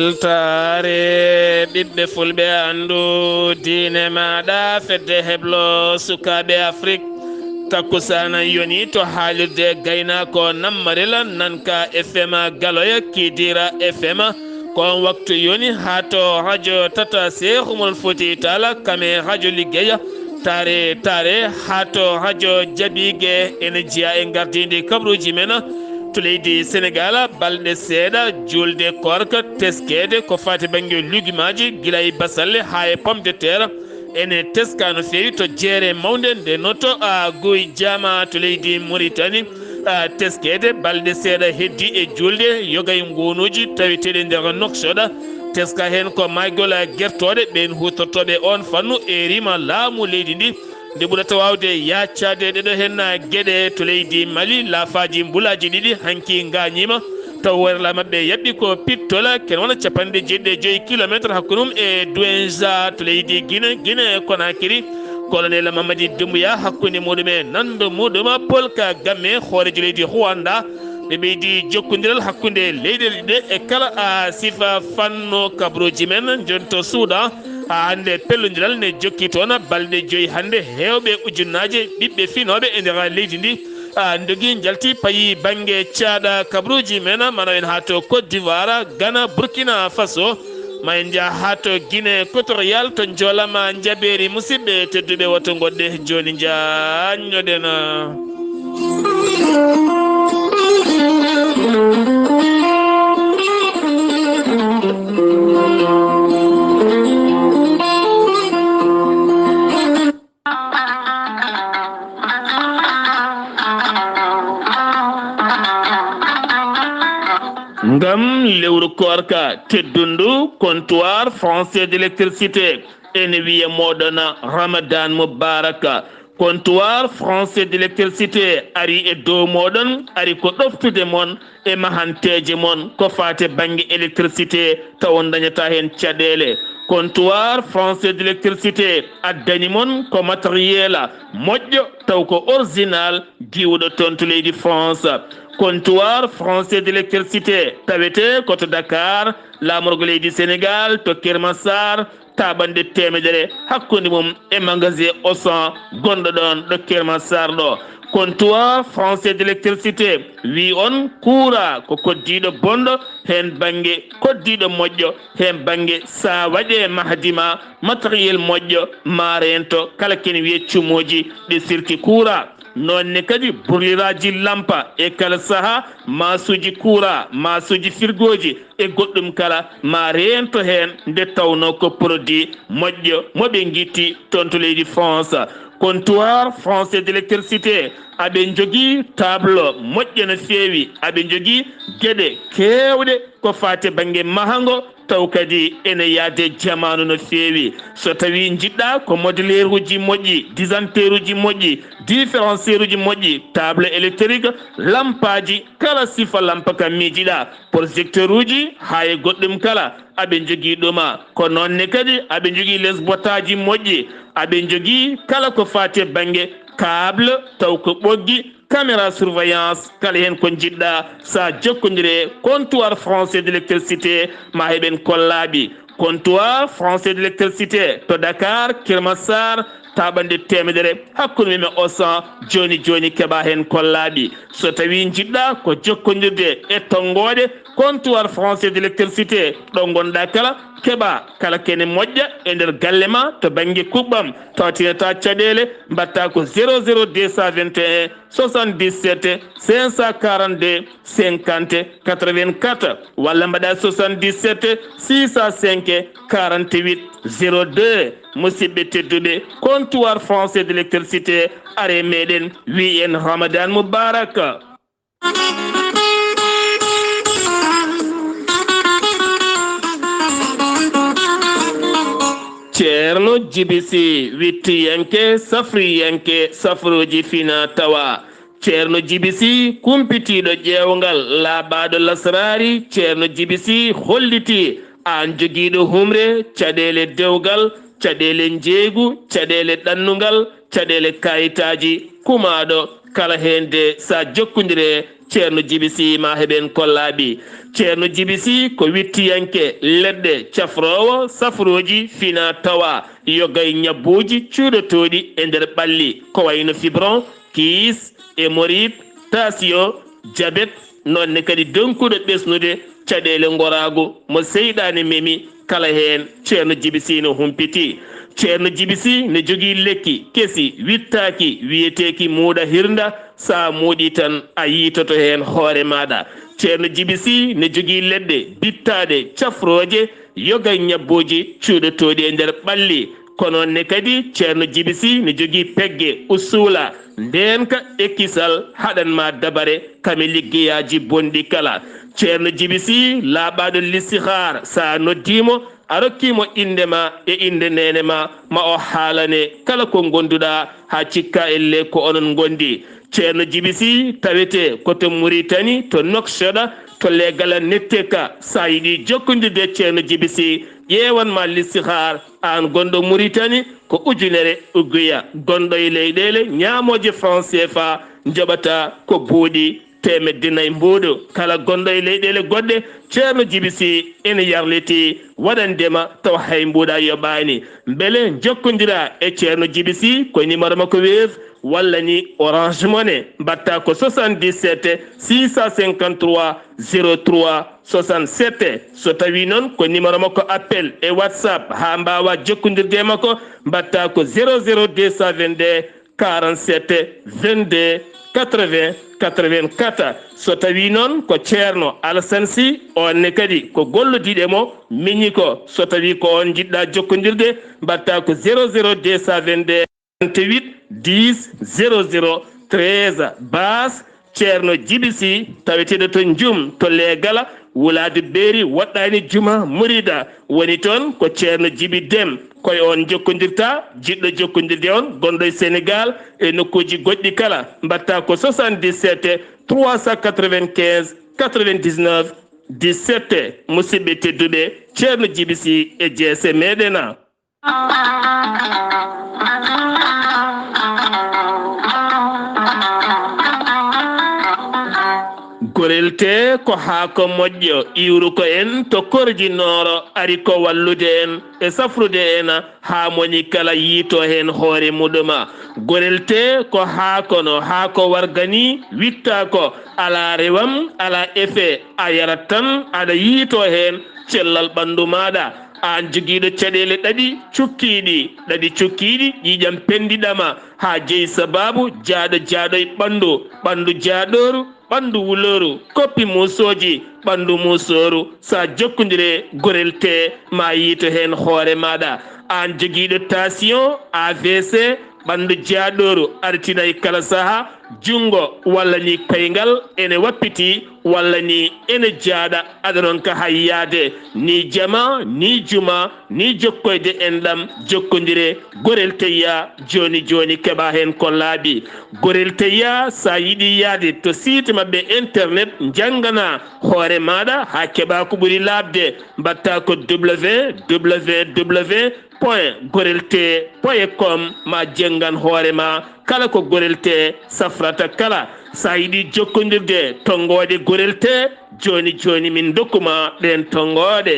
weltare ɓiɓɓe fulɓe andu diine maɗa fedde heblo sukaɓe afrique takkusana yoni to haalirde gaynako nammarila nanka fm galoya kidira fm kon waktu yoni ha to radio tata Sekhumol Fouti Tall kame radio liggeya tare ha to radio jaɓigue ene jiya e gardidi kabruji men to leydi Sénégal balɗe seeɗa julde korka teskede ko fati banggue lugumaji guilay basalle ha e pomme de terre ene teska no fewi to jeere mawde nde noto guy jama to leydi Mauritanie teskede balɗe seeɗa heddi e julde yogay ngonuji taweteɗe nder noksoɗa teska hen ko maygol guertoɗe ɓen hutortoɓe on fannu e rima laamu leydi ndi nde ɓurata wawde yaccade ɗeɗo hen gueɗe to leydi Mali laafaji mbulaji ɗiɗi hanki gañima taw worla mabɓe yaɓɓi ko pittola ken wona 75 kilométre hakkunum e Douenza to leydi Guinée Conakry colonel Mamadi Doumbouya hakkunde muɗum e nando muɗum polka gamme hoorejo leydi Rwanda ɓe ɓeydi jokkodiral hakkunde leyɗele ɗiɗe e kala sifa fanno kabruji men jonto Soudan hande pellodiral ne jokki toon balɗe 5 hande hewɓe ujunnaje ɓiɓɓe finoɓe e nder leydi ndi ndogui jalti payi banggue caɗa kabruji men mana en ha to Côte d'Ivoire Ghana Burkina Faso ma en jaa ha to Guinée équatorial to joolama jaɓeri musidɓe tedduɓe woto goɗɗe joni jañoɗen ngam lewru korka teddundu comptoir français d'électricité ene wiya moɗon Ramadan Mubaraka comptoir français d'électricité ari e dow moɗon ari ko ɗoftude mon e mahanteje mon ko fate banggue électricité taw dañata hen caɗele comptoir français d'électricité addani mon ko matériel moƴƴo taw ko original diwɗo toon to leydi France comptoir français d'électricité tawete koto Dakar lamorgo leydi Sénégal to Kermassar taɓande temedere hakkude mum e magasin Auchan gonɗo ɗon ɗo Kermassar ɗo comptoir français d'électricité wi on kuura ko koddiɗo bonɗo hen banggue koddiɗo moƴƴo hen banggue sa waɗe mahdima matériel moƴƴo ma rento kala kene wiye cumoji ɗi sirti kuura nonne kadi burliraji lampa e kala saaha masuji kuura masuji firgoji e goɗɗum kala ma rento hen nde tawno ko produit moƴƴo moɓe guitti toon to leydi France comptoir français d'électricité aɓe jogui tableau moƴƴo no fewi aɓe jogui gueɗe kewɗe ko fate banggue mahango taw kadi ene yaade jamanu no fewi so tawi jiɗɗa ko modélaire uji moƴƴi disanteur uji moƴƴi différencier uji moƴƴi table électrique lampaji kala sifa lampa kam miijiɗa projecteur uji ha e goɗɗum kala aɓe jogui ɗuma ko nonne kadi aɓe jogui les bottaji moƴƴi aɓe jogui kala ko fate banggue câble taw ko ɓoggi caméra surveillance kala hen ko jiɗɗa sa jokkodire comptoir français d'électricité ma heɓen kollaɓi comptoir français d'électricité to Dakar Kermassar taɓande temedere hakkude men Auchan joni keɓa hen kollaɓi so tawi jiɗɗa ko jokkodirde e tonggode comptoir français d'électricité ɗo gonɗa kala keɓa kala kene moƴƴa e nder galle ma to banggue kuɓɓam tawatinata caɗele mbatta ko 00221 77 542 50 84 walla mbaɗa 77 605 48 02 musidɓe tedduɓe comptoir français d'électricité are meɗen wi en Ramadan Mubaraka ceerno jibisi wittiyanke safriyanke safruji fina tawa ceerno jibisi kumpitiɗo ƴeewgal laaɓaɗo lasrari ceerno jibisi holliti an joguiɗo humre caɗele dewgal caɗele jeeygu caɗele ɗannugal caɗele kayitaji kumaɗo kala hende sa jokkundire ceerno jibisi ma heɓen kollaɓi. ceerno jibisi ko wittiyanke leɗɗe cafrowo safroji fina tawa yogay ñabbuji cuuɗotoɗi e nder ɓalli ko wayno fibron kiis hémorroïde tension diabète nonne kadi donkuɗo ɓesnude caɗele gorago mo seyɗani memi kala hen ceerno jibisi no humpiti. ceerno jibisi ne jogui lekki kesi wittaki wiyeteki muuɗa hirda sa muuɗi tan a yitoto hen hoore maɗa. ceerno jibisi ne jogui leɗɗe bittaɗe cafroje yoga ñabboji cuuɗotoɗi e nder ɓalli kono ne kadi ceerno jibisi ne jogui pegge usula ndenka ekkisal haɗanma dabare kami liggeyaji bonɗi kala. ceerno jibisi laaɓaɗo listihar sa noddimo a rokkimo indema e inde nenema ma o haalane kala ko gonduɗa ha cikka elle ko onon gondi. ceerno jibisi tawete koto Mauritanie to Nouakchott to legala netteka sa yiɗi jokkodirde ceerno jibisi ƴewanma listihar an gonɗo Mauritanie ko ujunere ugguya gonɗo e leyɗele ñamoje franc CFA joɓata ko buuɗi temedde nayyi mbuuɗo kala gonɗo e leyɗele goɗɗe ceerno jibisi ene yarliti waɗandema taw hay mbuuɗa yoɓani beele jokkodira e ceerno jibisi ko numéro makko Wave walla ni Orange Money mbatta ko 77 653 03 67 so tawi noon ko numéro makko appel e WhatsApp ha mbawa jokkodirde makko mbatta ko 00222 47 22 80 84 so tawi noon ko ceerno Alassane Sy onne kadi ko gollodiɗe mo miñi ko so tawi ko on jiɗɗa jokkodirde mbatta ko 00222 28 10 00 13 bas ceerno jibisi taweteɗo to jum to leegala wulade beeri woɗɗani juma murida woni toon ko ceerno jibi dem koye on jokkodirta jiɗɗo jokkodirde on gonɗo e Sénégal e nokkuji goɗɗi kala mbatta ko 77 395 99 17 musidɓe tedduɓe ceerno jibisi e jeese meɗena. gorelte ko haako moƴƴo iwru ko en to korjinoro ari ko wallude en e safrude en ha moni kala yiito hen hoore muɗuma. gorelte ko haakono haako wargani witta ko ala rewam ala effet a yarat tan aɗa yiito hen cellal ɓandu maɗa an joguiɗo caɗele ɗaɗi cukkiɗi ƴiƴam pendiɗama ha jeeyi sababu jaaɗo e ɓandu jaaɗoru ɓandu wuloru koppi musoji ɓandu musoru sa jokkodire gorelte ma yiito hen hoore maɗa. an joguiɗo tension AVC ɓandu jaaɗoru artinay kala saaha jungo walla ni kaygal ene wappiti walla ni ene jaaɗa aɗa noon ka hayyade ni jama ni juma ni jokkoyde enɗam jokkodire gorelte joni keɓa hen ko laaɓi. gorelte sa yiɗi yaade to site mabɓe internet jangana hoore maɗa ha keɓa ko ɓuuri labde mbatta ko www.gorelte.com ma jengan hoorema kala ko gorelte safrata kala sa yiɗi jokkodirde tonggode gorelte joni min dokkuma ɗen tonggode.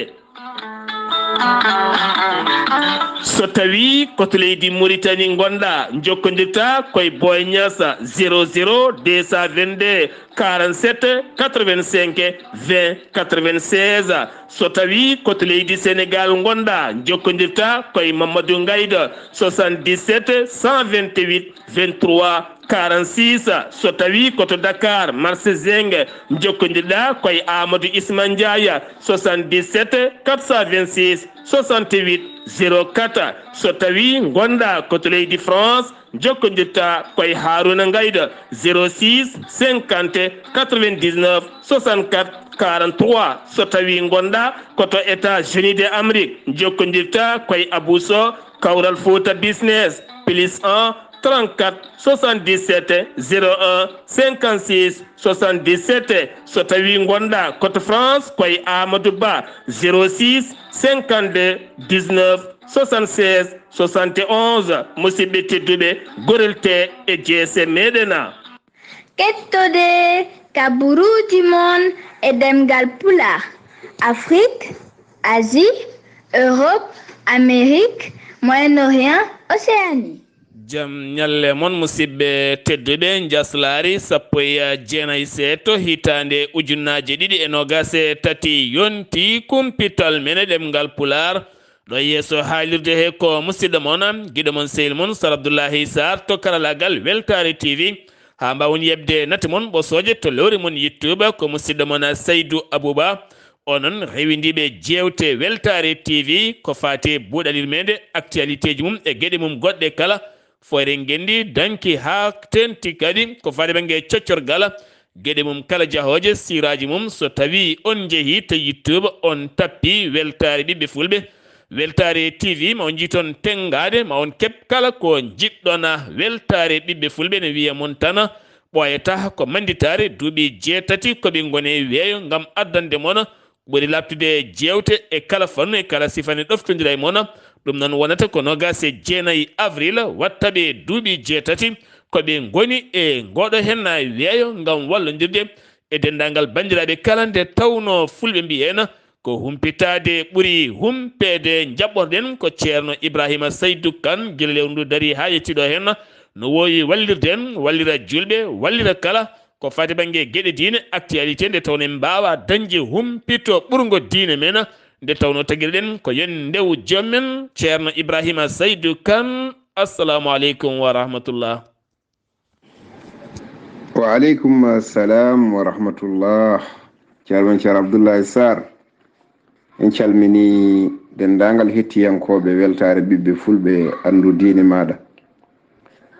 so tawi koto leydi Mauritanie gonɗa jokkodirta koye Boy Niassa 00 222 47 85 20 96 so tawi koto leydi Sénégal gonɗa jokkodirta koye Mamadou Ngayda 77 128 23 46 so tawi koto Dakar marché Zingue jokkodirɗa koye Amadou Isma Ndiaye 77 426 68 04 so tawi gonɗa koto leydi France jokkodirta koye Haruna Ngayda 06 50 99 64 43 so tawi gonɗa koto États-Unis d'Amérique jokkodirta koye Abousso Kawral Fouta Business +1 34 77 01 56 77 so tawi gonɗa koto France koye Amadou Ba 06 52 19 76 71 musidɓe tedduɓe gorelte e jeese meɗena. kettode kaburuji mon e ɗemngal pulaar. Afrique, Asie, Europe, Amérique, Moyen-Orient, Océanie. jam ñalle mon musidɓe tedduɓe njeslaare sappo e jeenayi seeto hitande ujunnaje ɗiɗi e nogase tati yonti kumpital mene ɗemngal pulaar ɗo yeeso haalirde he ko musidɗo mon guiɗo mon sehil mon Sar Abdullaahi Saar to karalagal Weltare TV ha mbawon yebde nate mon ɓosoje to lewri mon YouTube ko musidɗo mon Seydou Abouba onon rewindiɓe jewte Weltare TV ko fati buuɗalil mede actualité ji mum e gueɗe mum goɗɗe kala fo eɗen gendi danki ha tenti kadi ko fati banggue coccorgal gueɗe mum kala jahoje siraji mum so tawi on jeehi to YouTube on tappi Weltare ɓiɓɓe fulɓe Weltare TV ma on jiiton tengade ma on keɓ kala ko jiɗɗona Weltare ɓiɓɓe fulɓe ne wiya mon tan ɓoyata ko manditare duuɓi jeetati koɓe gone weeyo gam addande mon ɓuri labtude jewte e kala fannu e kala sifane ɗoftodira e mon ɗum noon wonata ko nogase jeenayi avril wattaɓe duuɓi jeetati koɓe goni e ngoɗo hen weeyo gam wallodirde e dendagal bandiraɓe kala nde tawno fulɓe mbiyena ko humpitade ɓuri humpede jaɓɓorɗen ko ceerno Ibrahima Seydou Kane guila lewru ndu daari ha yettiɗo hen no wowi wallirden wallira julɓe wallira kala ko fati banggue gueɗe diine actualité nde tawno en mbawa dañde humpito ɓurgo diine men nde tawno taguirɗen ko yen ndew jommen ceerno Ibrahima Seydou Kane. Assalamu aleykum wa rahmatullah. Wa aleykum assalam wa rahmatullah. Ceerno Abdullaahi Saar en calmini dendagal hettiyankoɓe Weltare ɓiɓɓe fulɓe andu diine maɗa.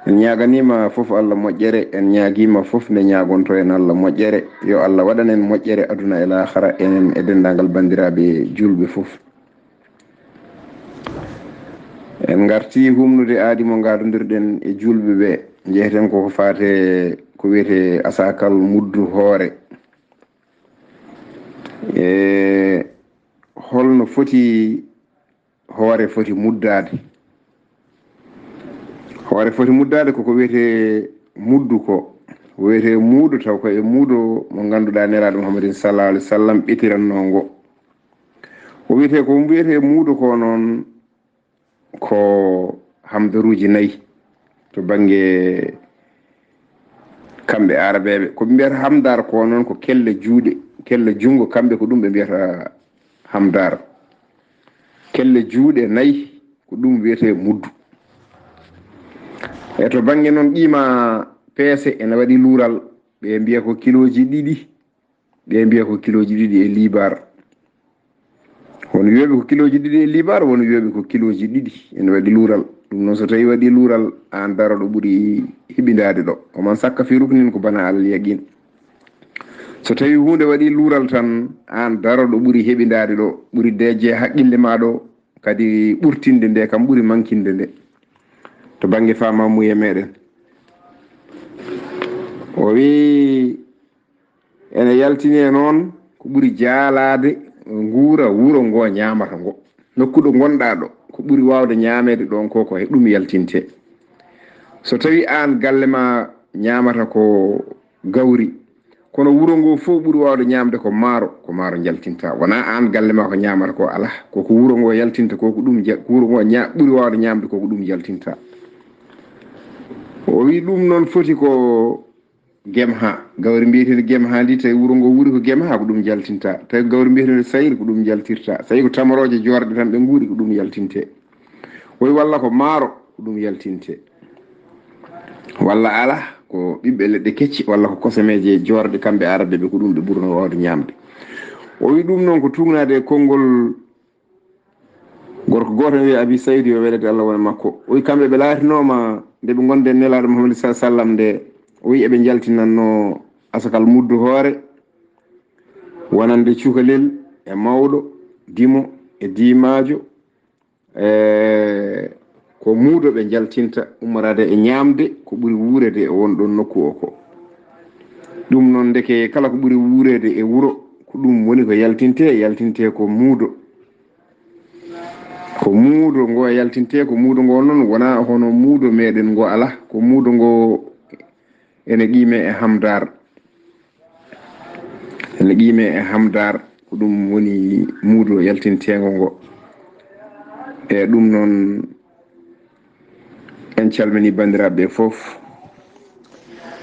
En ñaganima fof Allah moƴƴere, en ñaguima fof nde ñagonto en Allah moƴƴere. Yo Allah waɗan en moƴƴere aduna e lahara enen e dendagal bandiraɓe julɓe fof. En garti humnude aadi mo gadodirɗen e julɓe ɓe jeeheten koko fate ko wiyete asakal muddu hoore. Holno foti hoore foti muddade. Hoore foti muddade koko wiyete muddu ko wiyete muudo taw ko e muudo mo ganduɗa nelaɗo Muhammadin sallallahu alaihi wasallam ɓetiranno ngo. Ko wiyete ko wiyete muudo ko noon ko hamdaruji 4 to banggue kamɓe arabeɓe ko mbiyata hamdar ko noon ko kelle juuɗe kelle jungo kamɓe ko ɗum ɓe mbiyata hamdar. Kelle juuɗe 4 ko ɗum wiyete muddu. E to banggue noon qima peese ene waɗi luural ɓe mbiya ko kiloji 2 ɓe mbiya ko kiloji 2 e libar. Won wiyoɓe ko kiloji 2 e libar, won wiyoɓe ko kiloji 2 ene waɗi luural. Ɗum noon so tawi waɗi luural an daroɗo ɓuuri hiɓidade ɗo oman sakka fi ruknin ko bana al yaqin. So tawi hunde waɗi luural tan an daroɗo ɓuuri heɓidade ɗo ɓuuri deje haqqille ma ɗo kadi ɓurtinde nde kam ɓuuri mankinde nde to banggue famamuye meɗen. O wi ene yaltini noon ko ɓuuri jaalade nguura wuro ngo ñamata ngo nokkuɗo gonɗa ɗo ko ɓuuri wawde ñamede ɗon ko e ɗum yaltinte. So tawi an galle ma ñamata ko gawri kono wuro ngo fof ɓuuri wawde ñamde ko maaro jaltinta. Wona an galle ma ko ñamata ko ala koko wuro ngo yaltinta koko ɗum wuro ngo ɓuuri wawde ñamde koko ɗum yaltinta. O wi ɗum noon foti ko gemha gawri mbiyetede gemha ndi tawi wuro ngo wuuri ko gemha ko ɗum jaltinta. Tawi gawri mbiyetede sayir ko ɗum jaltirta. Tawi ko tamaroje jorɗe tan ɓe guuri ko ɗum yaltinte. Oyi walla ko maaro ko ɗum yaltinte. Walla ala ko ɓiɓɓe leɗɗe kecci walla ko kosemeje jorɗe kamɓe arabe ɓe ko ɗum ɓe ɓurno wawde ñamde. O wi ɗum noon ko tugnade e konngol gorko goto wiye Abi Saydou yo welede Allah wona makko. O wi kamɓe ɓe laatinoma nde ɓe gonde nelaɗo Muhammad sallallahu alaihi wasallam nde o wi eɓe jaltinanno asakal muddu hoore wonande cukalel e mawɗo dimo e dimajo ko muudo ɓe jaltinta ummarade e ñamde ko ɓuri wuurede e wonɗon nokku o ko. Ɗum noon deke kala ko ɓuri wuurede e wuro ko ɗum woni ko yaltinte ko muudo. Ko muudo ngo yaltinte ko muudo ngo noon wona hono muudo meɗen ngo ala ko muudo ngo ene qime e hamdar ko ɗum woni muudo yaltintego ngo e ɗum noon en calmini bandiraɓe fof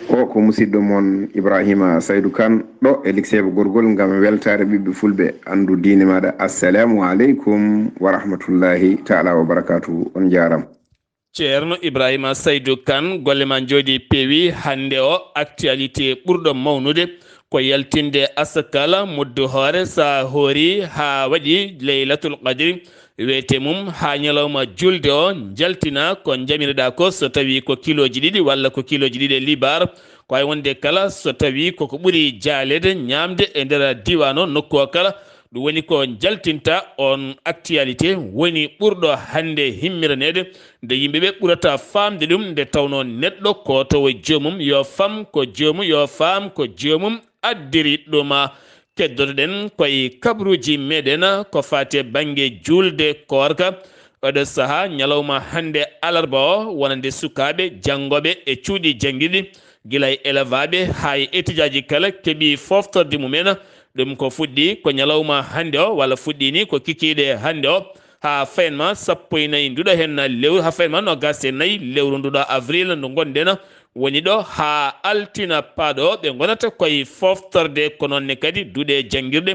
o ko musidɗo moon Ibrahima Saydou Kane ɗo e liksebe gorgol ngam weltare ɓiɓɓe fulɓe andu diine maɗa. Assalamu aleykum wa rahmatullahi taala wa barakatuhu. On jaram. ceerno Ibrahima Saydou Kane golle ma jooɗi peewi hande o actualité ɓurɗo mawnude ko yaltinde asakala muddu hoore sa hoori ha waɗi leylatul qadri wiyete mum ha ñalawma julde o jaltina ko jamineɗa ko so tawi ko kiloji ɗiɗi walla ko kiloji ɗiɗi e libar ko way wonde kala so tawi koko ɓuuri jaalede ñamde e nder diwan o nokku o kala ɗum woni ko jaltinta on actualité woni ɓurɗo hande himmiranede nde yimɓeɓe ɓurata famde ɗum nde tawno neɗɗo ko tawo joomum yo fam ko joomum yo faam ko joomum addiri ɗuma keddotoɗen koye kabruji meɗen ko fate banggue julde korka oɗo saaha ñalawma hande alarba o wonande sukaɓe janggoɓe e cuuɗi jangguiɗi guila e élevaɓe ha e étudiaji kala keeɓi foftorde mumen ɗum ko fuɗɗi ko ñalawma hande o walla fuɗɗini ko kikiɗe hande o ha fayenma 14 nduɗo hen lewru ha fayenma no gasse 4 lewru nduɗo avril ndu gonɗen woni ɗo ha altina paaɗo ɓe gonata koye foftorde ko nonne kadi duuɗe jangguirɗe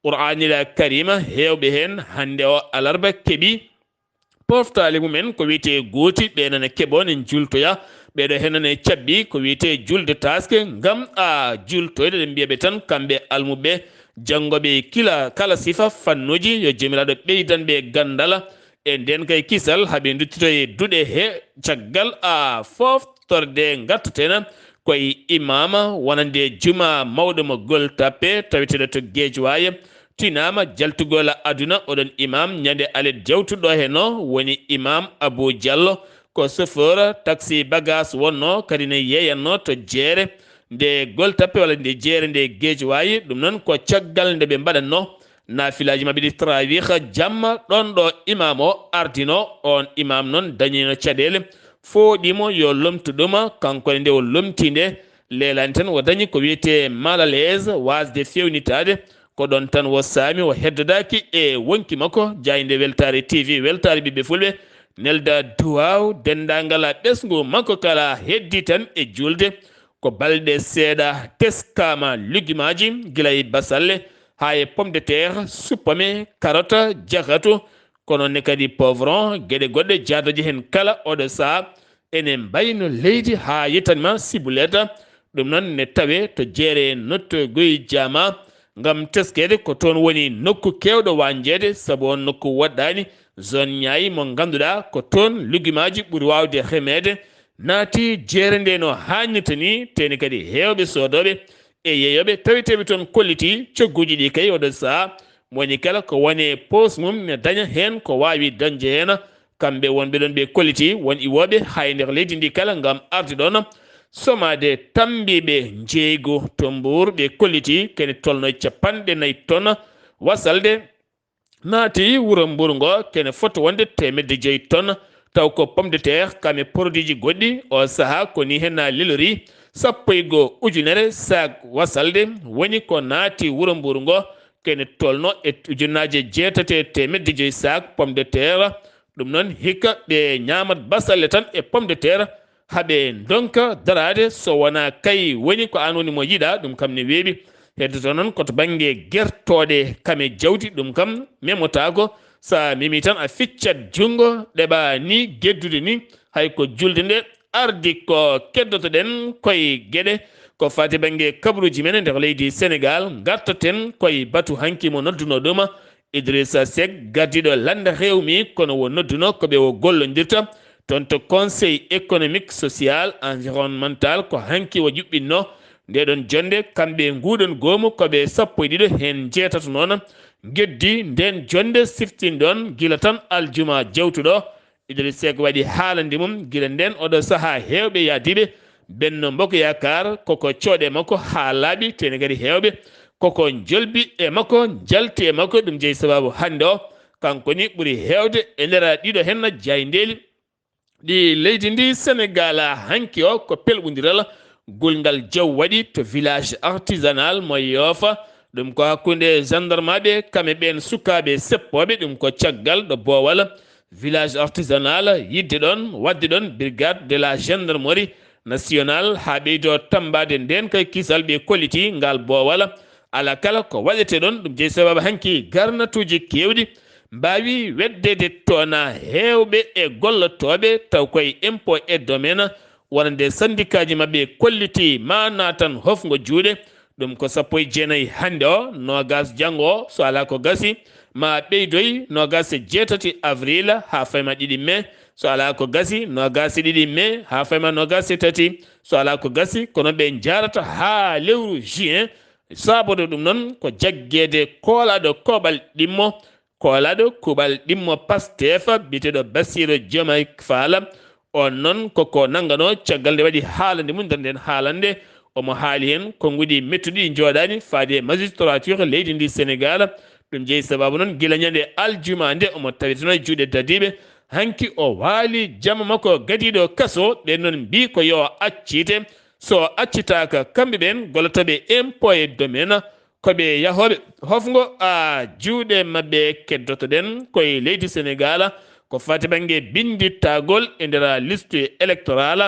qur'anil karima hewɓe hen hande o alarba keeɓi poftali mumen ko wiyete gooti ɓenene keeɓo ne jultoya ɓeɗo henane cabbi ko wiyete julde taske ngam a jultoyde ɗen mbiyaɓe tan kamɓe almuɓe janggoɓe kala sifa fannuji yo jomiraɗo ɓeydanɓe gandal e nden kay kisal haaɓe duttito e duuɗe he caggal a foftorde gattaten koye imama wonande juma mawɗo mo Gueule Tapée taweteɗo to Guédiawaye tinama jaltugol aduna oɗon imam ñande alet jawtuɗo hen o woni imam Abou Diallo ko chauffeur taxi bagage wonno kadi ne yeyanno to jeere nde Gueule Tapée walla nde jeere nde Guédiawaye ɗum noon ko caggal nde ɓe mbaɗanno nafilaji mabɓe ɗi trawih jamma ɗon ɗo imam o ardino on imam noon dañino caɗele fooɗimo yo lomtuɗuma kankone nde o lomtinde leelani tan o dañi ko wiyete mal à l'aise wasde fewnitade ko ɗon tan wo saami o heddodaki e wonki makko jayde weltare TV weltare ɓiɓɓe fulɓe nelda duwaw dendagal ɓesgu makko kala heddi tan e julde ko balɗe seeɗa teskama lugguimaji guila e basalle ha e pomme de terre suppame carotte jakatu kono ne kadi poivron gueɗe goɗɗe jaadoji hen kala oɗo saaha ene mbayno leydi ha yettanima sibuleta ɗum noon ne tawe to jeere notto goyi jama ngam teskede ko toon woni nokku kewɗo wanjede saabu on nokku woɗɗani zone ñayi mo ganduɗa ko toon lugguimaji ɓuuri wawde remede naati jeere nde no hannirta ni teni kadi hewɓe sodoɓe e yeeyoɓe taweteɓe toon kolliti cogguji ɗi kay oɗo saaha woni kala ko wone pos mum ne daña hen ko wawi dañde hen kamɓe wonɓe ɗon ɓe kolliti won iwoɓe hay nder leydi ndi kala ngam arde ɗon somade tambiɓe jeeygo to Mbour ɓe kolliti kene tolno 40 tonnes wasalde naati wuuro Mbour ngo kene foti wonde 500 tonnes taw ko pomme de terre kame produit ji goɗɗi o saaha koni hen lelori 11 sac wasalde woni ko naati wuuro Mbour ngo kene tolno e ujunnaje 800 sac pomme de terre ɗum noon hikka ɓe ñamat basalle tan e pomme de terre haɓe donka darade so wona kay woni ko an woni mo yiɗa ɗum kam ne weeɓi heddoto noon koto banggue guertoɗe kame jawdi ɗum kam memotako sa memi tan a ficcat junggo ɗeɓa ni geddude ni hay ko julde nde ardi ko keddotoɗen koye gueɗe ko fati banggue kabruji men nder leydi Sénégal gartaten koye batu hanki mo nodduno ɗuma Idrissa Seck gardiɗo landa rewmi kono wo nodduno koɓe o gollodirta toon to conseil économique social environnemental ko hanki o juɓɓinno ndeɗon jonde kamɓe nguɗon goomu koɓe 12 hen jeetato noon geddi nden jonde siftin ɗon gila tan aljuma jawtuɗo Idrissa Seck waɗi haalandi mum gila nden oɗo saaha hewɓe yaadiɓe Benno Bokk Yakaar koko cooɗe makko ha laaɓi tene kadi hewɓe koko jolbi e makko jalti e makko ɗum jeeyi sababu hande o kanko ni ɓuuri hewde e nder ɗiɗo henna jayndeli ɗi leydi ndi Sénégal hanki o ko pelɓodiral gulngal jaw waɗi to village artisanal mo Yofa ɗum ko hakkunde gendarmeɓe kamɓe ɓen sukaɓe seppoɓe ɗum ko caggal ɗo Bowal village artisanal yidde ɗon wadde ɗon brigade de la gendarmerie nationale ha ɓeydo tambade nden kay kisal ɓe kolliti ngal Bowal ala kala ko waɗete ɗon ɗum jeeyi sababu hanki garnatuji kewɗi mbawi weddede tona hewɓe e gollotoɓe taw koye impôt et domaine wonande syndicat ji mabɓe kolliti ma natan hofgo juuɗe ɗum ko 19 hande o nogas janggo o so ala ko gasi ma ɓeydoy nogas 7 avril ha fayma 2 mai so ala ko gasi nogas 2 mai ha fayma nogas 3 so ala ko gasi kono ɓe jarata ha lewru juin sabodo ɗum noon ko jaggede koolaɗo koɓal ɗimmo koolaɗo kuɓal ɗimmo Pastef biteɗo Bassirou Diomaye Faal on noon koko nangano caggal nde waɗi haalande mum nder nden haalande omo haali hen konguɗi mettuɗi jooɗani faade magistrature leydi ndi Sénégal ɗum jeeyi sababu noon gila ñande aljuma nde omo tawitano juuɗe dadiɓe hanki o waali jamma makko gadiɗo kaso ɓen noon mbi ko yo accite so accitaka kamɓe ɓen gollotoɓe impôt et domaine koɓe yahoɓe hofgo juuɗe mabɓe keddotoɗen koye leydi Sénégal ko fati banggue bindittagol e nder liste électorale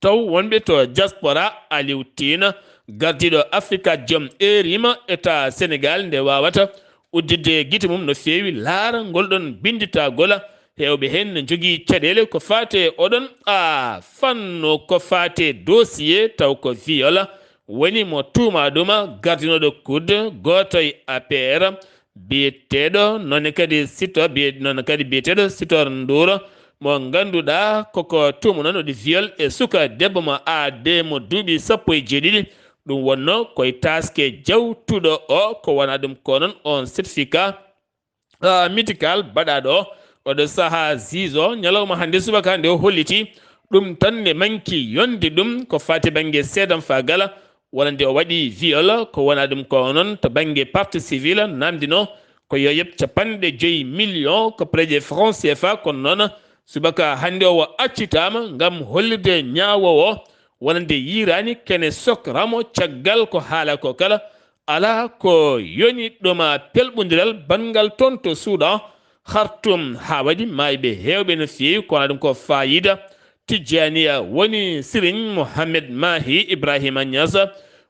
taw wonɓe to diaspora Aliou Tine gardiɗo Africa joom erima état Sénégal nde wawata uddidde guite mum no fewi laara ngol ɗon binditagol hewɓe hen ne jogui caɗele ko fate oɗon fanno ko fate dossier taw ko viol woni mo tuuma ɗuma gardinoɗo kudde goto e APR biyeteɗo nonne kadi Sitor nonne kadi biyeteɗo Sitor Ndour mo ganduɗa koko tuuma noon waɗi viol e suka debbo mo aade mo duuɓi 17 ɗum wonno koye taske jawtuɗo o ko wona ɗum ko noon on certificat médical baɗaɗo o oɗo saaha zizo ñalawma hande subaka nde o holliti ɗum tan ne manki yonde ɗum ko fati banggue seedam fagal wonande o waɗi viol ko wona ɗum ko noon to banggue partie civile namdino ko yo yeb 5 millions ko préje franc CFA kono noon subaka hande o accitama ngam hollirde ñawowo wonande yirani kene sokramo caggal ko haala ko kala ala ko yoni ɗoma pelɓodiral bangal toon to Soudan Khartoum ha waɗi mayɓe hewɓe no fewi ko wona ɗum ko fayida Tijaniya woni Serigne Mohamed Mahi Ibrahima Niass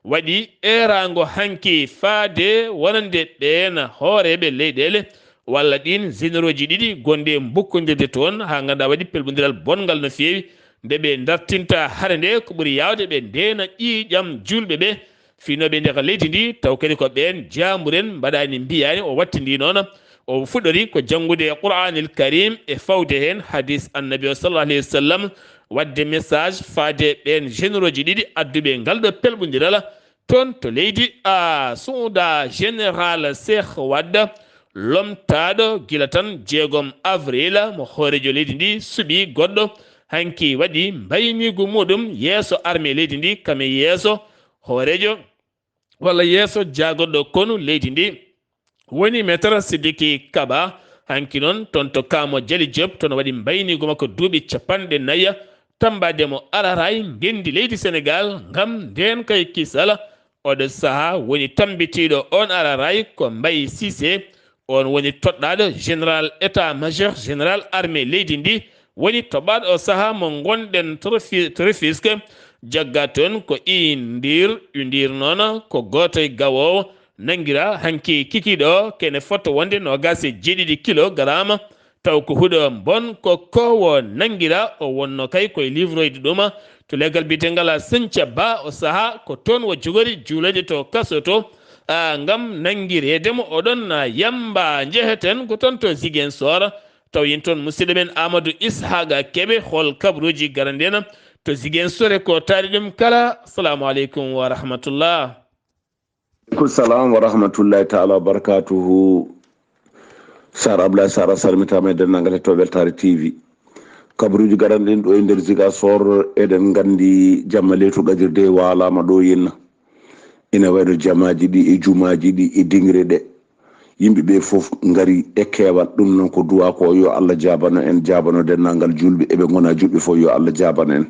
waɗi erago hanki faade wonande ɓen hooreɓe leyɗele walla ɗin généraux ji ɗiɗi gonde bukkodirde toon ha ganduɗa waɗi pelɓodiral bongal no fewi nde ɓe dartinta hare nde ko ɓuuri yawde ɓe ndena ƴiƴam julɓe ɓe finoɓe nder leydi ndi taw kadi ko ɓen jamuren mbaɗani mbiyani o wattidi noon o fuɗɗori ko janngude Qur'anil Karim e fawde hen hadis annabi o sallallahu alayhi wa sallam wadde message faade ɓen généraux ji ɗiɗi adduɓe ngal ɗo pelɓodiral toon to leydi suuda général Cheikh Wade lomtaɗo gila tan 6 avril mo hoorejo leydi ndi suuɓi goɗɗo hanki waɗi mbaynigu muɗum yeeso armée leydi ndi kame yeeso hoorejo walla yeeso jagoɗɗo konu leydi ndi woni maître Sidiki Kaba hanki noon toon to kamo Jali Diop toon waɗi mbaynigu makko duuɓi 40 tambademo araray gendi leydi Sénégal ngam nden kay kisala oɗo saaha woni tambitiɗo on araray ko Mbaye Cissé on woni toɗɗaɗo général état major général armée leydi ndi woni toɓaɗo o saaha mo gonɗen to Rufisque jagga toon ko undir noon ko goto e gawowo nangira hanki kikiɗo kene foto wonde 27 kilogramme taw ko huuɗo bon ko kowo nangira o wonno kay koye livroyde ɗum to leggal biyetengal Sinthiaba Ba o saaha ko toon wo jogori juulede to kaso to ngam nangiredemo oɗon yamba jeheten ko toon to Ziguinchor taw yin toon musidɗo men Amadou Ishaqa Kebe hol kabruji garandena to Ziguinchor ko taari ɗum kala. Assalamu aleykum wa rahmatullah. Salam wa rahmatullahi ta'ala wa barakatuhu. Sar Abdullaahi Saar salmitama e dennangal hettoɓe Weltare TV kabaruji garanɗen ɗo e nder Ziguinchor eɗen gandi jamma leytu gadirde walama ɗo yenna ina waɗo jamaji ɗi e jumaji ɗi e dingre ɗe yimɓeɓe foof ngari e keewal ɗum noon ko duwa ko yo Allah jabano en jabano dennangal julɓe eɓe gona julɓe fof yo Allah jabano en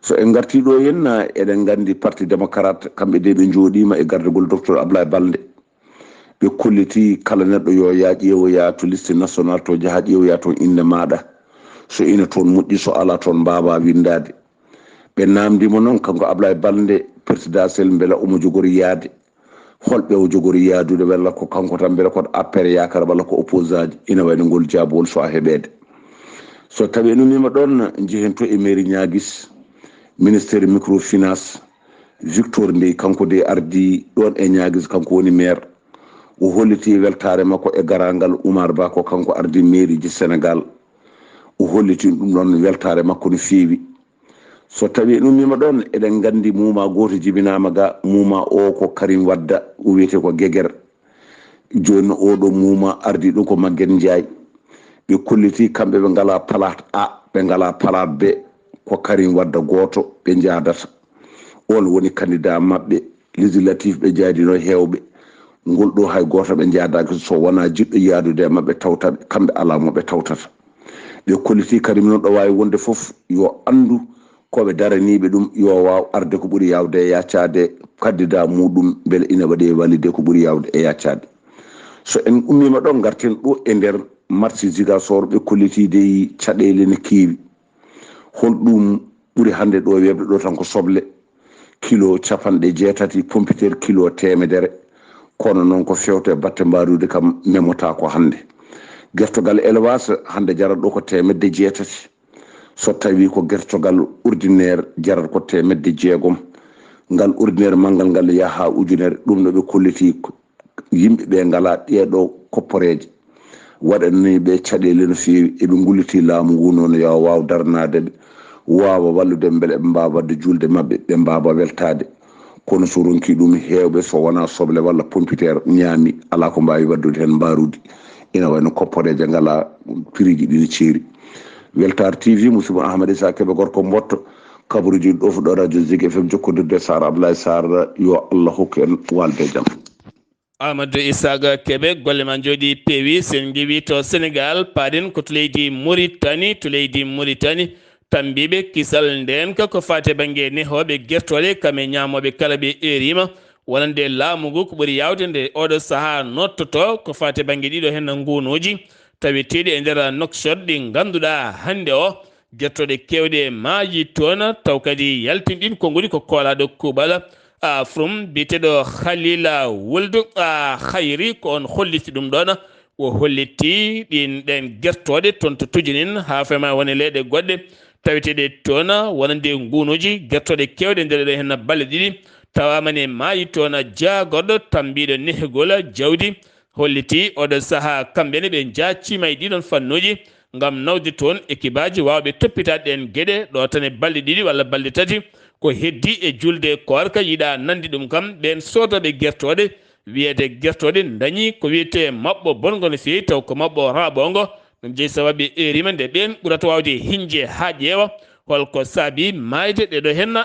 so en garti ɗo henna eɗen gandi parti démocrate kamɓe de ɓe jooɗima e gardugol docteur Abdoulaye Balde ɓe kolliti kala neɗɗo yo ya ƴeewoya to liste national to jaaha ƴeewoya toon inde maɗa so ina toon moƴƴi so ala toon mbawa windade ɓe namdimo noon kanko Abdoulaye Balde présidentiel beela omo jogori yaade holɓe o jogori yaadude walla ko kanko tan beela koto appere yakara walla ko opposant ji ina wayno ngol jaabowol so a heɓede so tawi en umima ɗon jehen to e mairie Niaguis ministére microfinance Victor Ndeye kanko de ardi ɗon e Niaguis kanko woni maire o holliti weltare makko e garangal Oumar Ba ko kanko ardi mairie ji Sénégal o holliti ɗum ɗon weltare makko no feewi so tawi en ummima ɗon eɗen gandi muma goto jibinama ga muma o ko Karim Wadda o wiyete ko Guéguer joni oɗo muma ardi ɗum ko Maguette Ndiaye ɓe kolliti kamɓe ɓe ngala palat A ɓe ngala palat B ko Karim Wadda goto ɓe jadata on woni candidat mabɓe législatif ɓe jaadino hewɓe ngol ɗo hay goto ɓe jaadaki so wona jiɗɗo yaadude mabɓe tawtaɓe kamɓe ala moɓe tawtata ɓe kolliti Karim noon ɗo wawi wonde foof yo andu koɓe daraniɓe ɗum yo waw arde ko ɓuuri yawde e yaccade candidat muɗum beele ina waɗi validé ko ɓuuri yawde e yaccade so en ummima ɗon garten ɗo e nder marché Ziguinchor ɓe kollitide caɗele ne keewi holɗum ɓuuri hande ɗo webde ɗo tan ko soble kilo 60 pompitere kilo 100 kono noon ko fewte batte mbarude kam memota ko hande gertogal élevage hande jarat ɗo ko 160 so tawi ko gertogal ordinaire jarat ko 160 ngal ordinaire mangal ngal yaha ujunere ɗum no ɓe kolliti yimɓe ɓe ngala ɗeɗo kopporeje waɗani ɓe caɗele no fewi eɓe gulliti laamu ngu noon yo waw darnade ɓe wawa wallude beele ɓe mbawa wadde julde mabɓe ɓe mbawa weltade kono so ronki ɗum hewɓe so wona soble walla pompitere ñaami ala ko mbawi waddude hen mbarudi ina wayno kopporeje ngala prix ji ɗini ceeri Weltar TV musidɗo Ahmad Issa Keɓe gorko mbotto kabaruji ɗo ɗo radio Zik FM jokkodirde Sar Abdoulaye Sar yo Allah hokku en walde jaam. Amadou Issaga Keɓe golle ma jooɗi peewi sen jeewi to Sénégal paaɗen ko to leydi Mauritanie tambiɓe kisal nden ko fate banggue nehoɓe guertole kame ñamoɓe kala ɓe erima wonande laamu ngu ko ɓuuri yawde nde oɗo saaha nottoto ko fate banggue ɗiɗo hen ngunoji taweteɗi e nder nokshot ɗi ganduɗa hande o guertoɗe kewɗe maaji toon taw kadi yaltinɗin konnguli ko koolaɗo kuuɓal from biteɗo Khalila Wuld Khayri ko on holliti ɗum ɗon o holliti ɗen guertoɗe toon to tujinin ha fema woni leyɗe goɗɗe taweteɗe toon wonande ngunoji guertoɗe kewɗe nder ɗo hen balle ɗiɗi tawamane maayi toon jagorɗo tambiɗo nehgol jawdi holliti oɗo saaha kamɓene ɓe jaccima e ɗiɗon fannuji gam nawde toon équipaji wawɓe toppitade ɗen gueɗe ɗo tan e balɗe ɗiɗi walla balɗe tati ko heddi e julde korka yiiɗa nandi ɗum kam ɓen sodoɓe guertoɗe wiyete guertoɗe dañi ko wiyete mabɓo bongo no fewi taw ko mabɓo raɓongo ɗum jeeyi sababu erima nde ɓen ɓurata wawde hinje ha ƴeewa holko saabi mayde ɗeɗo henna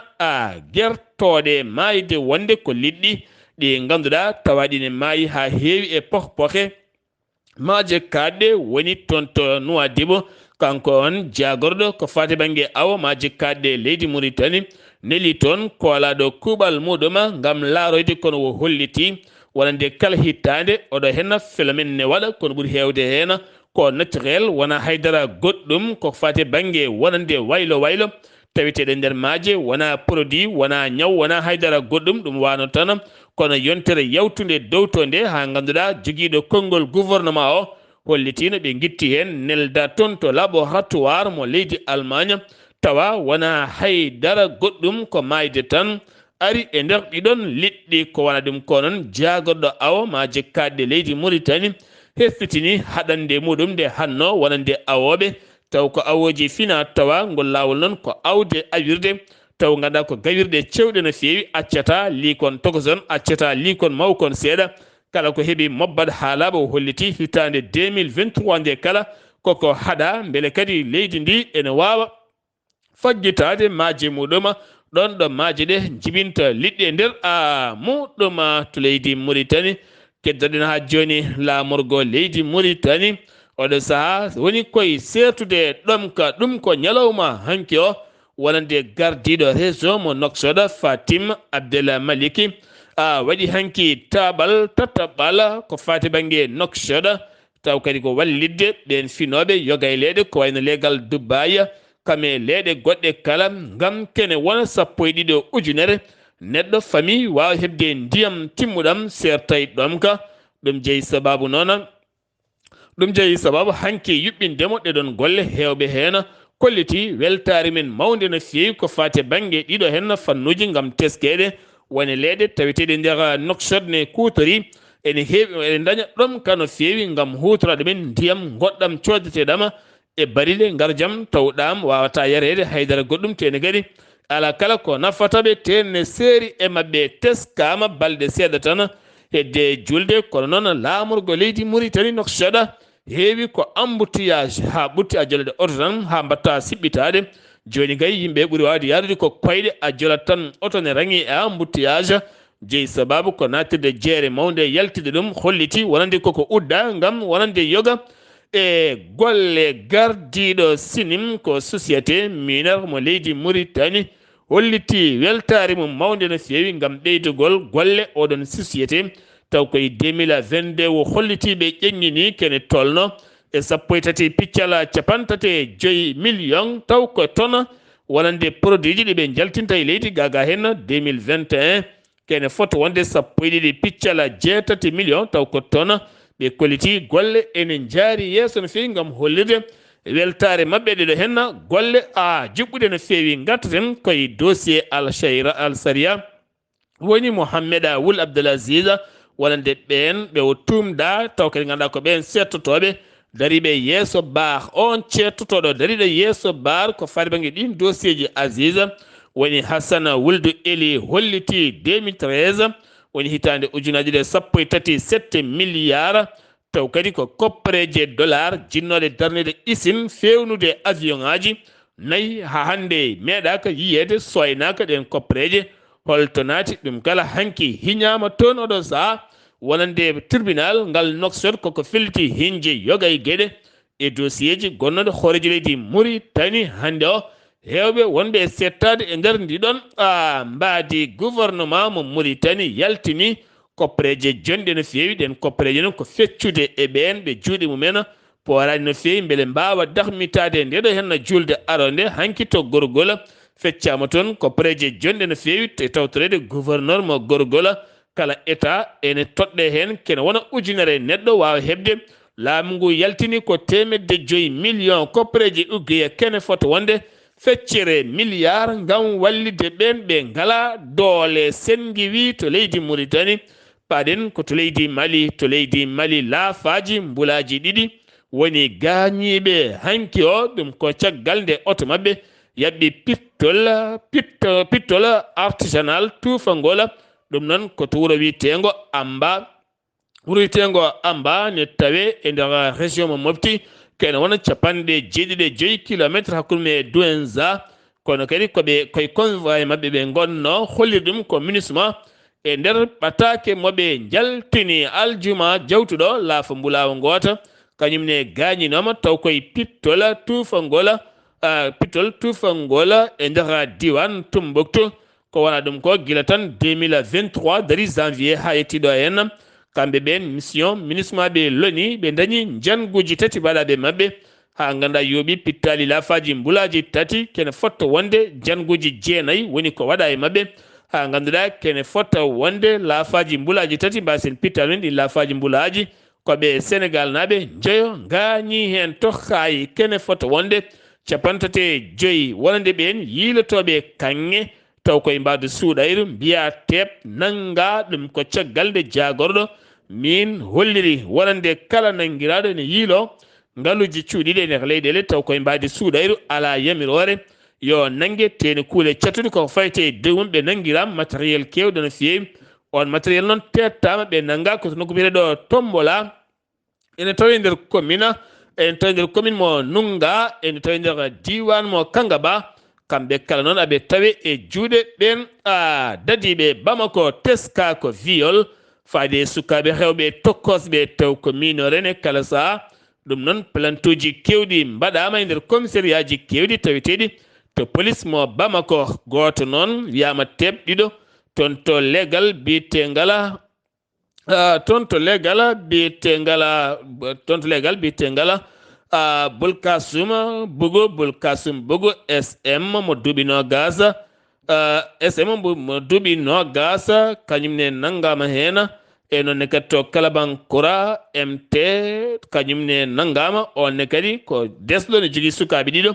guertoɗe mayde wonde ko liɗɗi ɗi ganduɗa tawaɗine maayi ha heewi e poke maaje kaɗɗe woni toon to Nouadhibou kanko on jagorɗo ko fate banggue awo maaje kaɗɗe leydi Mauritanie neli toon koolaɗo kuuɓal muɗum gam laaroyde kono o holliti wonande kala hittande oɗo henna phénomène ne waɗa kono ɓuuri hewde hen ko naturel wona haydara goɗɗum ko fate banggue wonande waylo taweteɗe nder maaje wona produit wona ñaw wona haydara goɗɗum ɗum wano tan kono yontere yawtude dow to nde ha ganduɗa joguiɗo konngol gouvernement o hollitino ɓe guitti hen nelda toon to laboratoire mo leydi Allemagne tawa wona haydara goɗɗum ko mayde tan ari e nder ɗiɗon liɗɗi ko wona ɗum ko noon jagorɗo awo maaje kaɗɗe leydi Mauritanie heffitini haɗande muɗum nde hanno wonande awoɓe taw ko awoji fina tawa ngol lawol noon ko awde awirde taw ganduɗa ko gawirɗe cewɗe no fewi accata likon tokoson accata likon mawkon seeɗa kala ko heeɓi mobbat ha laaɓa o holliti hitande 2023 nde kala koko haɗa beele kadi leydi ndi ene wawa fajjitade maaje muɗum ɗon ɗo maaje ɗe jibinta liɗɗi e nder muɗum to leydi Mauritanie keddoɗen ha joni laamorgo leydi Mauritanie oɗo saaha woni koye sertude ɗum ko ñalawma hanki o wonande gardiɗo région mo noksoɗa fatim abdella maliki waɗi hanki tabal tataɓal ko fati banggue noksoɗa taw kadi ko wallidde ɓen finoɓe yoga e leyɗe ko wayno leegal dubaya kame leyɗe goɗɗe kala gam kene wona 12 ujunere neɗɗo famille wawa hebde ndiyam timmuɗam sertay ɗom ka ɗum jeeyi sababu noon ɗum jeeyi sababu hanki yuɓɓindemo ɗeɗon golle hewɓe hen kolliti weltare men mawde no fewi ko fate banggue ɗiɗo hen fannuji gam teskede wone leyɗe taweteɗe nder noksodne kutori ene heewi ene daña ɗom ka no fewi gam hutorade men ndiyam goɗɗam codateɗama e barile garjam tawɗam wawata yarede haydara goɗɗum tene kadi ala kala ko nafataɓe tenne seeri e mabɓe teskama balɗe seeɗa tan hedde julde kono noon laamorgo leydi Mauritanie noksoɗa heewi ko embouteillage ha ɓutti a jolade oto tan ha mbatta siɓɓitade joni kay yimɓe ɓuuri wawde yarude ko koyɗe a jolat tan oto ne rangi e embouteillage jeeyi sababu ko nattirde jeere mawde yaltide ɗum holliti wonande koko udda gam wonande yoga e golle gardiɗo sinim ko société miniére mo leydi Mauritanie holliti weltare mum mawde no fewi gam ɓeydugol golle oɗon société taw koye 2022 o hollitiɓe ƴeññini kene tolno e 13 piccala 35 million taw ko toon wonande produit ji ɗiɓe jaltinta e leydi gaga hen 2021 kene foto wonde 12 piccala 6 million taw ko toon ɓe kolliti golle ene jaari yeeso no fewi gam hollirde weltare mabɓe ɗeɗo hen golle juɓɓude no fewi gattaten koye dossier al saria woni Mouhammeda Wul Abdullahi Saar wonande ɓen ɓe o tumda taw kadi ganduɗa ko ɓen settotoɓe dariɓe yeeso bar on cettotoɗo dariɗo yeeso bar ko fadi banggue ɗin dossier ji Aziza woni Hassana Wuldu Eli holliti 2013 woni hitande ujunaji ɗe 17 milliards taw kadi ko koppareje dollar jinnoɗe darnede usine fewnude avion ngaji nayi ha hande meeɗaka yiyede soynaka ɗen koppareje holto naati ɗum kala hanki hiñama toon oɗo saaha wonande tribunal ngal noksod koko felliti hinje yoga e gueɗe e dossier ji gonnoɗo hooreji leydi Mauritanie hande o hewɓe wonɓe e settade e nder ndiɗon mbaadi gouvernement mo Mauritanie yaltini koppareje jonɗe no fewi ɗen koppareje noon ko feccude e ɓen ɓe juuɗe mumen poorani no fewi beele mbawa dahmitade ndeɗo henna julde aronde hanki to gorgol feccama toon koppareje jonɗe no fewi te tawtorede gouverneur mo gorgol kala état ene toɗɗe hen kene wona ujunere neɗɗo wawa hebde laamu ngu yaltini ko 5 million koppareje uggeya kene foto wonde feccere milliard gam wallide ɓen ɓe ngala doole sengiwi to leydi Mauritanie paɗen ko to leydi Mali laafaji mbulaji ɗiɗi woni gañiɓe hanki o ɗum ko caggal nde oto mabɓe yaɓɓi pittol artisanal tufangol ɗum noon ko to wuuro wiyetego amba ne tawe e nder région mo Mopti kene wona 75 kilométre hakkude Douenza kono kadi koye convoy mabɓe ɓe gonno holli ɗum ko MINUSMA e nder ɓatake moɓe jaltini aljuma jawtuɗo laafa mbulawo goota kañumne gañinoma taw koye pittol tufangol e nder diwan Tombouctou ko wona ɗum ko gila tan 2023 dari janvier ha yettiɗo hen kamɓe ɓen mission MINUSMA ɓe loni ɓe dañi janguji tati mbaɗaɓe mabɓe ha ganduɗa yooɓi pittali laafaji mbulaji tati kene fotta wonde janguji 9 woni ko waɗa e mabɓe ha ganduɗa kene fotta wonde laafaji mbulaji tati mbasen pittali men ɗi laafaji mbulaji koɓe Sénégal naɓe jeeyo gañi hen tokkayi kene fotta wonde 35 wonande ɓen yiilotoɓe kanŋe taw koye mbawde suuɗayru mbiya teep nanga ɗum ko caggal nde jagorɗo min holliri wonande kala nanguiraɗo ne yiilo ngaluji cuuɗiɗi e nder leyɗele taw koye mbawde suuɗayru ala yamirore yo nangue tene kuule cattude ko fayte dow mum ɓe nanguiram matériel kewɗo no fewi on matériel noon tettama ɓe nanga ko nokku biyeteɗo Tombola ene tawi nder commune mo Nunga ene tawi nder diwan mo Kangaba kamɓe kala noon aɓe tawe e juuɗe ɓen dadiɓe Bamako teska ko viol faade sukaɓe hewɓe tokkosɓe taw ko minorene kala saaha ɗum noon plantuji kewɗi mbaɗama e nder commissariat ji kewɗi taweteɗi to police mo Bamako goto noon wiyama tebɗiɗo toon to legal bitengala toon to legal bitengala Bulkasum Bugo SM mo duuɓi nogas SM mo duuɓi nogas kañumne nangama hen e noonne kadi to Kalabankura MT kañumne nangama onne kadi ko desɗo ne jogui sukaɓe ɗiɗo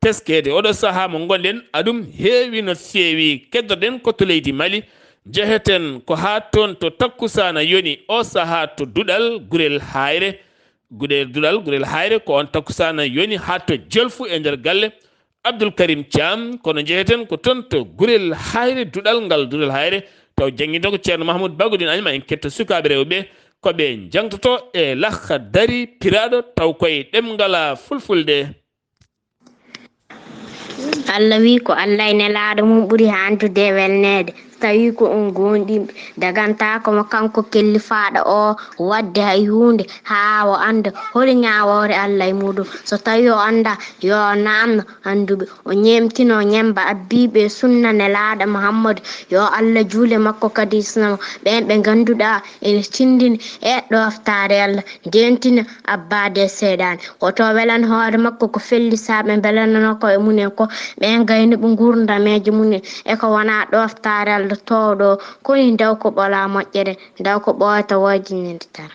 teskede oɗo saaha mo gonɗen aɗum heewi no feewi keddoɗen ko to leydi Mali jeheten ko ha toon to takkusana yoni o saaha to duɗal gurel hayre ko on takkusana yoni ha to jolfu e nder galle Abdoul Karim Thiam kono jeheten ko toon to gurel hayre duɗal hayre taw jangguinto ko ceerno Mahmoud Bagoudin anima en ketta sukaɓe rewɓe koɓe jangtoto e lakka dari piraɗo taw koye ɗemngal fulfulde. Allah wi ko Allah e nelaɗo mum ɓuuri handude welnede tawi ko on gonɗimɓe dagantako mo kanko kellifaɗo o wadde hay hunde ha o anda holi ñawore Allah e muɗum so tawi o anda yo namno anduɓe o ñemtino ñemba abbiɓe sunna nelaɗo Muhammadu yo Allah juule makko kadi isnamo ɓen ɓe ganduɗa ene tindini e ɗoftade Allah dentina abbade seeɗani oto welan hoore makko ko fellisaɓe belanano ko e munen ko ɓen gaynuɓe gurdameje munen e ko wona ɗoftade Allah towɗo koni ndaw ko ɓola moƴƴere ndaw ko ɓoyata wojinede tara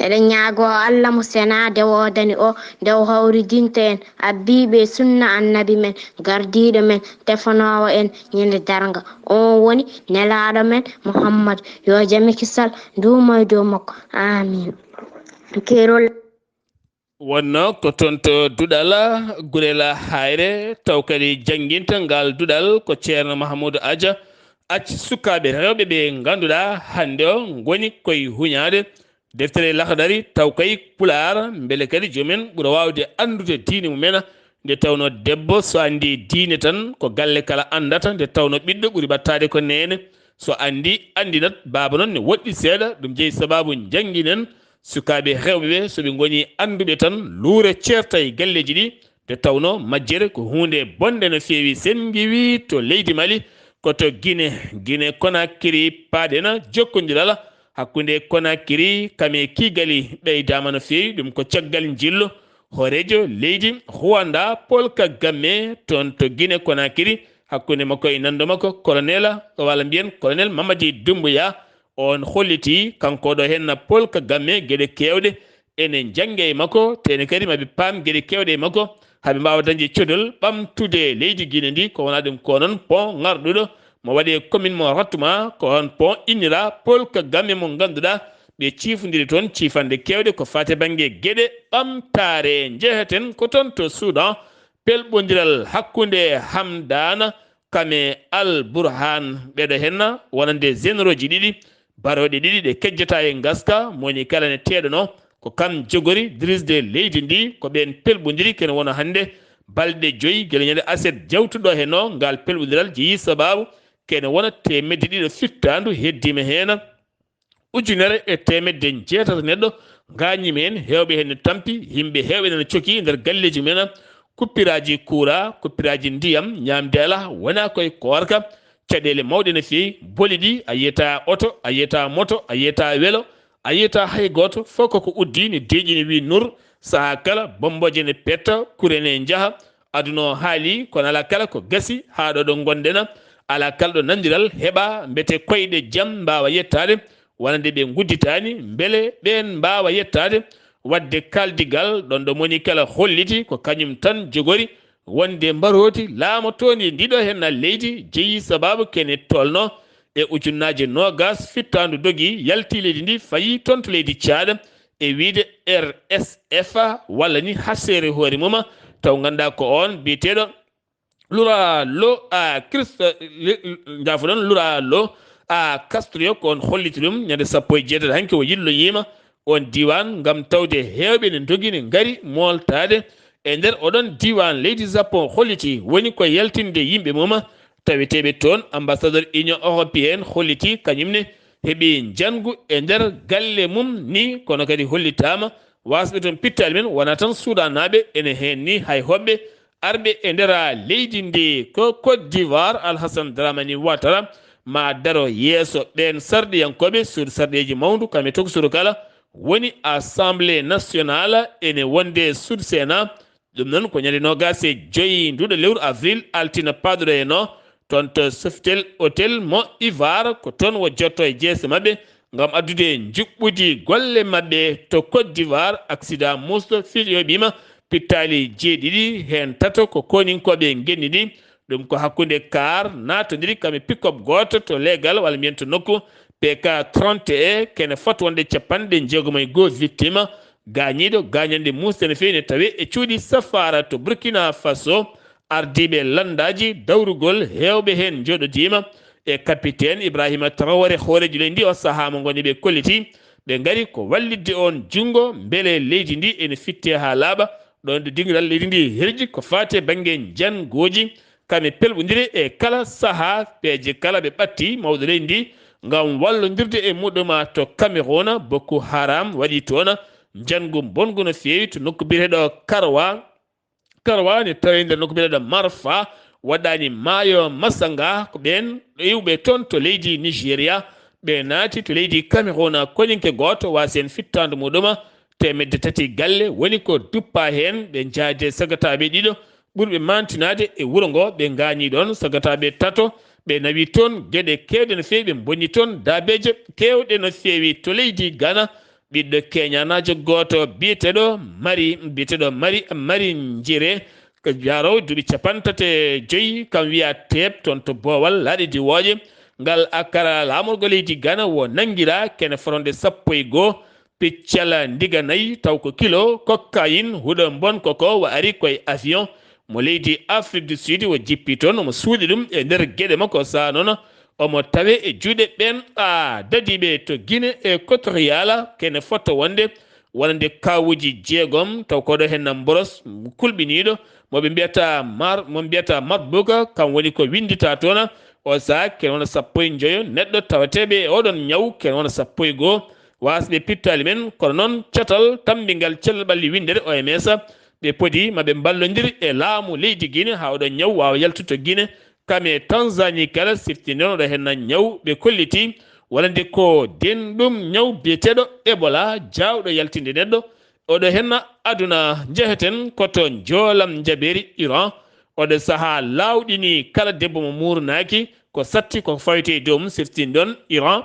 eɗen ñaago Allah mo senade wodani o nde o hawridinta en abbiɓe sunna annabi men gardiɗo men tefanowo en ñande darga on woni nelaɗo men Muhammad yo jami kisal ndumo e dow makko amin kerol wonno ko toon to duɗal gurel hayre taw kadi jangguinta ngal duɗal ko ceerno Mahamoudou Adja acci sukaɓe rewɓe ɓe ganduɗa hande o goni koye huñade deftere lakadari taw kay pulaar beele kadi jomumen ɓuura wawde andude diine mumen nde tawno debbo so andi diine tan ko galle kala andata nde tawno ɓiɗɗo ɓuuri battade ko nene so andi andinat baba noon ne woɗɗi seeɗa ɗum jeeyi sababu jangguinen sukaɓe rewɓe ɓe soɓe goni anduɓe tan luure certa e galleji ɗi nde tawno majjere ko hunde bonde no feewi sen giwi to leydi Mali koto Guine Conakry paɗena jokkodiral hakkude Conakry kame Kigali ɓeydama no feewi ɗum ko caggal jillo horejo leydi Rwanda Paul Kagame toon to Guine Conakry hakkude makko e nando makko colonel walla mbiyen colonel Mamadi Doumbouya on holliti kanko ɗo henna Paul Kagame gueɗe kewɗe ene jangge e makko tene kadi maɓe paam gueɗe kewɗe e makko haɓe mbawa dañde codol ɓamtude leydi Guine ndi ko wona ɗum ko noon pont ngarɗuɗo mo waɗe commune mo Ratuma ko on pont innira Paul Kagame mo ganduɗa ɓe cifodiri toon cifande kewɗe ko fate banggue gueɗe ɓamtare jeheten ko toon to Soudan pelɓodiral hakkude Hamdana kame Al Burhan ɓeɗo henna wonande généraux ji ɗiɗi baroɗe ɗiɗi ɗe kejjata e gaska moni kala ne teɗano ko kam jogori dirisde leydi ndi ko ɓen pelɓodiri kene wona hande balɗe 5 guila ñande aset jawtuɗo heno ngal pelɓodiral jeeyi sababu kene wona temedde ɗiɗi fittandu heddima hen ujunere e temedde 6 neɗɗo gañima hen hewɓe hen tampi yimɓe hewɓe nene coki nder galleji mumen kuppiraji courant kuppiraji ndiyam ñamde ala wona koye korka caɗele mawɗe no feewi boli ɗi a yiyata oto a yiyata moto a yiyata welo a yiyata hay goto fof koko uddi ne deeƴi ne wi nur saaha kala bomboje ne petta kurene jaaha aduna o haali kono ala kala ko gasi ha ɗo ɗo gondena ala kala ɗo nandiral heɓa mbete koyɗe jaam mbawa yettade wonande ɓe gudditani beele ɓen mbawa yettade wadde kaldigal ɗon ɗo moni kala holliti ko kañum tan jogori wonde mbaroti laamotoni ndiɗo henna leydi jeeyi sababu kene tolno e ujunnaje nogas fittandu dogi yalti leydi ndi fayi toon to leydi Tchad e wiide RSF walla ni hasere hoore muma taw ganduɗa ko on biyeteɗo lura lo a Christ jafoɗon lura lo a Castro ko on holliti ɗum ñande 18 hanke o yillo yima on diwan gam tawde hewɓe ne dogi ne gari moltade e nder oɗon diwan leydi Japon holliti woni ko yaltinde yimɓe muma taweteɓe toon ambassadeur union européenne holliti kañumne heeɓi jangu e nder galle mum ni kono kadi hollitama wasɓe toon pittali men wona tan Soudan naɓe ene hen ni hay hoɓɓe arɓe e ndera leydi ndi ko Côte d'Ivoire Alhassane Dramani Ouattara ma daro yeeso ɓen sarɗiyankoɓe suudu sarɗeji mawdu kamɓe tokosuru kala woni assemblée nationale ene wonde suudu sénat ɗum noon ko ñande nogas e joyi nduɗo lewru avril altina paɗuɗo e no toon to Sofitel hôtel mo Ivoire ko toon wo jotto e jeese mabɓe ngam addude juɓɓudi golle mabɓe to Côte d'Ivoire accident musɗo fiyoɓima pittali jeeɗiɗi hen tato ko koninkoɓe genni ɗi ɗum ko hakkude car natodiri kamɓe pick-up goto to legal walla mbiyen to nokku PK 31 kene foti wonde capanɗe jeegom e goho victime gañiɗo gañande musde no fewi ne tawi e cuuɗi safara to Burkina Faso ardiɓe landaji dawrugol hewɓe hen joɗodima e capitaine Ibrahima Traoré hooreji leydi ndi o saaha mo goni ɓe kolliti ɓe gari ko wallidde on jungo beele leydi ndi ene fitte ha laaɓa ɗon de dingiral leydi ndi herji ko fate banggue jangoji kamɓe pelɓodiri e kala saaha peeje kala ɓe ɓatti mawɗo leydi ndi ngam wallodirde e muɗuma to Cameroun Boko Haram waɗi toon jangu bongu no fewi to nokku biyeteɗo Karwa ne tawi nder nokku biyeteɗo Marfa waɗani maayo Masanga ko ɓen iwɓe toon to leydi Nigéria ɓe naati to leydi Cameroun koñinke goto wasi hen fittande muɗuma temedde tati galle woni ko duppa hen ɓe jaade sagataɓe ɗiɗo ɓurɓe mantinade e wuuro ngo ɓe gañi ɗon sagataɓe tato ɓe nawi toon gueɗe kewɗe no fewi ɓe bonni toon dabeje kewɗe no fewi to leydi Ghana ɓiɗɗo keñanajo goto biyeteɗo mari jire ko jarowo duuɓi 35 kam wiya teeb toon to Bowal laaɗe diwoje ngal akara lamorgo leydi Ghana wo nanguira kene foronde 11 piccala ndiga nayyi taw ko kilo cocaïne huuɗo bon koko wo ari koye avion mo leydi Afrique du Sud wo jippi toon omo suuɗi ɗum e nder gueɗe makko sa noon omo tawe e juuɗe ɓen dadiɓe to Guinée équatoriale kene fotto wonde kawuji jeegom taw koɗo hen boros kulɓiniɗo moɓe mbiyata Marbouka kam woni ko windita toon o saha kene wona 15 neɗɗo tawateɓe e oɗon ñaw kene wona 11 wasɓe pittali men kono noon catal tambingal cellal ɓalli windere OMS ɓe poodi maɓe ballodir e laamu leydi Guinée ha oɗon ñaw wawa yaltude to Guinée kame Tanzanie kala siftinde oɗo hen ñaw ɓe kolliti wonande ko den ɗum ñaw biyeteɗo Ebola jawɗo yaltinde neɗɗo oɗo hen aduna jeheten koto joolam jaɓeri Iran oɗo saaha lawɗini kala debbo mo murnaki ko satti ko fawte e dow mum siftinde ɗon Iran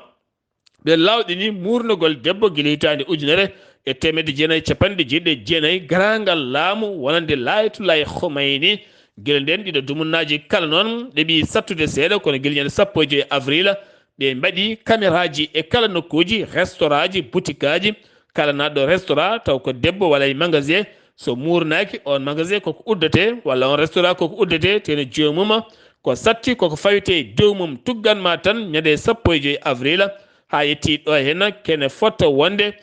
ɓe lawɗini murnugol debbo guila hitande 1999 garangal laamu wonande Layatullah Khomeini guila nden ɗiɗo dumunnaji kala noon ɗeɓi sattude seeɗa kono guila ñande 15 avril ɓe mbaɗi caméraji e kala nokkuji restaurant ji boutique aji kala naɗɗo restaurant taw ko debbo walla e magasin so murnaki on magasin koko uddete walla on restaurant koko uddete tene jomum ko satti koko fawite dow mum tugganma tan ñande 15 avril ha yetti ɗo hen kene fotto wonde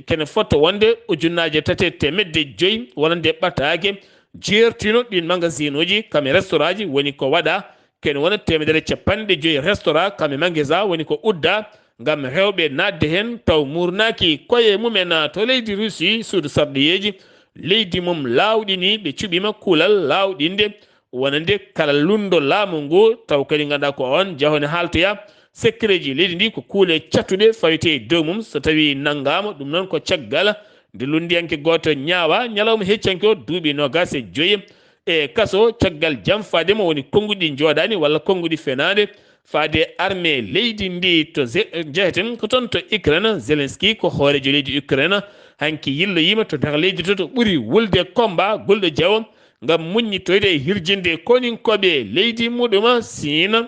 kene fotto wonde ujunnaje 350 wonande ɓatake jeertino ɗin magasin uji kame restaurant ji woni ko waɗa kene wona 150 restaurant kame magasin woni ko udda ngam rewɓe nadde hen taw murnaki koye mumen to leydi Russie suudu sarɗiyeji leydi mum lawɗini ɓe cuɓima kuulal lawɗinde wonande kala lundo laamu ngu taw kadi ganduɗa ko on jahone haltoya secret ji leydi ndi ko kuule cattuɗe fawite dow mum so tawi nanggama ɗum noon ko caggal nde lundiyanke goto ñaawa ñalawma heccanke o duuɓi 25 e kaso caggal jam faadema woni konnguɗi jooɗani walla konnguɗi fenade faade armée leydi ndi to jeheten ko toon to Ukraine Zelensky ko hoorejo leydi Ukraine hanki yilloyima to nder leydi to ɓuuri wulde combat golɗo jawo ngam muññitoyde e hirjinde koninkoɓe leydi muɗuma Sine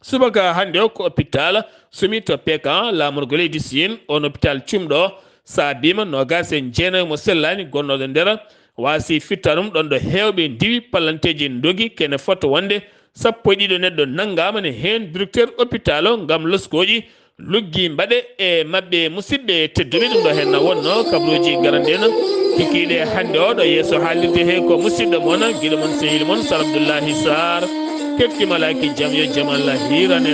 subaka hande o ko hôpital somi to Pékin lamorgo leydi Sine on hôpital cumɗo saabima 29 mo sellani gonnoɗo nder wasi fitta ɗum ɗon ɗo hewɓe diwi pallanteji dogi kene fotto wonde 12 neɗɗo nanggama ne hen directeur hôpital o ngam loskoji luggi mbaɗe e mabɓe musidɓe tedduɓe ɗum ɗo hen wonno kabruji garanden kikiɗe hande o ɗo yeeso haalirde he ko musidɗo moon guiɗo moon sehil moon Sar Abdullaahi Saar kettimalaki jaam yo jaam Allah hirane